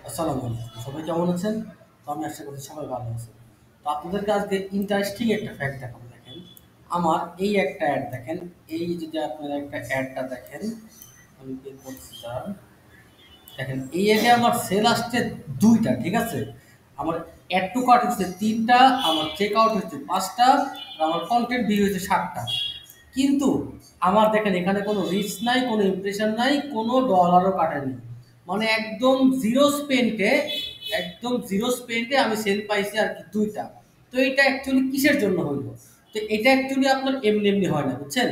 আসসালামু আলাইকুম। সবাই কেমন আছেন? তো আমি আশা করি সবাই ভালো আছেন। তো আপনাদেরকে আজকে ইন্টারেস্টিং একটা ফ্যাক্ট দেখাবো। দেখেন, আমার এই একটা অ্যাড দেখেন, এই যদি আপনারা একটা অ্যাডটা দেখেন, আমি বের করছি স্যার। দেখেন এই অ্যাডে আমার সেল আসছে ২ টা, ঠিক আছে? আমার অ্যাড টু কার্ট হচ্ছে ৩ টা, আমার চেক আউট হচ্ছে ৫ টা, আর আমার কনটেন্ট ভিউ হচ্ছে ৭ টা। কিন্তু আমার দেখেন এখানে কোনো রিচ নাই, কোনো ইমপ্রেশন নাই, কোনো ডলারও কাটেনি। মানে একদম জিরো স্পেন্টে আমি সেল পাইছি আর কি ২ টা। তো এটা অ্যাকচুয়ালি কিসের জন্য হইলো? তো এটা অ্যাকচুয়ালি আপনার এমনি, এমনি হয় না, বুঝছেন?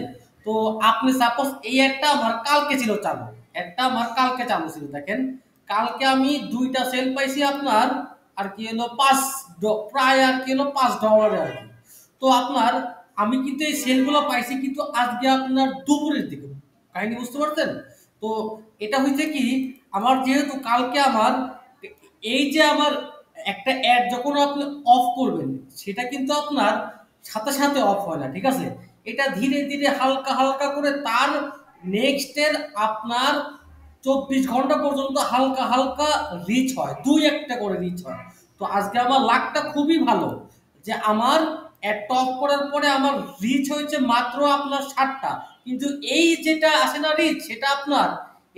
তো আপনি সাপোজ এই অ্যাডটা আমার কালকে ছিল চালু। অ্যাডটা আমার কালকে চালু ছিল দেখেন। কালকে আমি ২ টা সেল পাইছি আপনার আর কি হলো প্রায় আর কি হলো $৫ আর কি। তো আপনার আমি কিন্তু এই সেলগুলো পাইছি কিন্তু আজকে আপনার দুপুরের দিকে। কাহিনী বুঝতে পারছেন? তো এটা হইছে কি, আমার যেহেতু কালকে আমার এই যে আমার একটা অ্যাড যখন আপনি অফ করবেন, সেটা কিন্তু আপনার সাথে সাথে অফ হয় না, ঠিক আছে? এটা ধীরে ধীরে হালকা হালকা করে তার নেক্সটের আপনার ২৪ ঘন্টা পর্যন্ত হালকা হালকা রিচ হয়, ২-১টা করে রিচ হয়। তো আজকে আমার লাকটা খুবই ভালো যে আমার অ্যাডটা অফ করার পরে আমার রিচ হয়েছে মাত্র আপনার ৭টা। কিন্তু এই যেটা আসে না রিচ, সেটা আপনার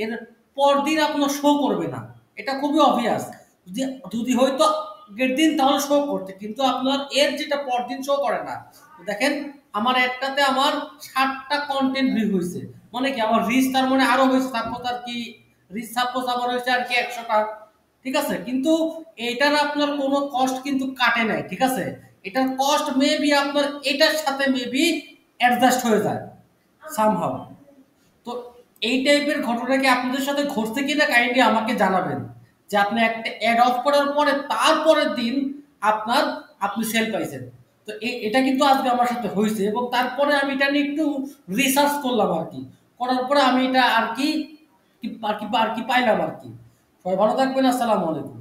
এর পরদিন আপনার শো করবে না। এটা খুবই অবভিয়াস। যদি যদি হয়তো আগের দিন তাহলে শো করতে, কিন্তু আপনার এর যেটা পরদিন শো করে না। তো দেখেন আমার একটাতে আমার ৭টা কন্টেন্ট ভিউ হয়েছে, মানে কি আমার রিচ তার মানে আরো হয়েছে, সাপোজ আর কি রিচ সাপোজ আমার হয়েছে আর কি ১০০টা, ঠিক আছে? কিন্তু এটার আপনার কোনো কস্ট কিন্তু কাটে নাই, ঠিক আছে? এটার কস্ট মেবি আপনার এটার সাথে মেবি অ্যাডজাস্ট হয়ে যায় সামহাউ। তো এই টাইপের ঘটনা কি আপনাদের সাথে ঘটছে কিনা কাইন্ডলি আমাকে জানাবেন। যে আপনি একটা অ্যাড অফ করার পরে তারপরের দিন আপনার আপনি সেল পাইছেন। তো এটা কিন্তু আজকে আমার সাথে হয়েছে এবং তারপরে আমি এটা নিয়ে একটু রিসার্চ করলাম আর কি। করার পরে আমি এটা আর কি পাইলাম আর কি। সবাই ভালো থাকবেন। আসসালামু আলাইকুম।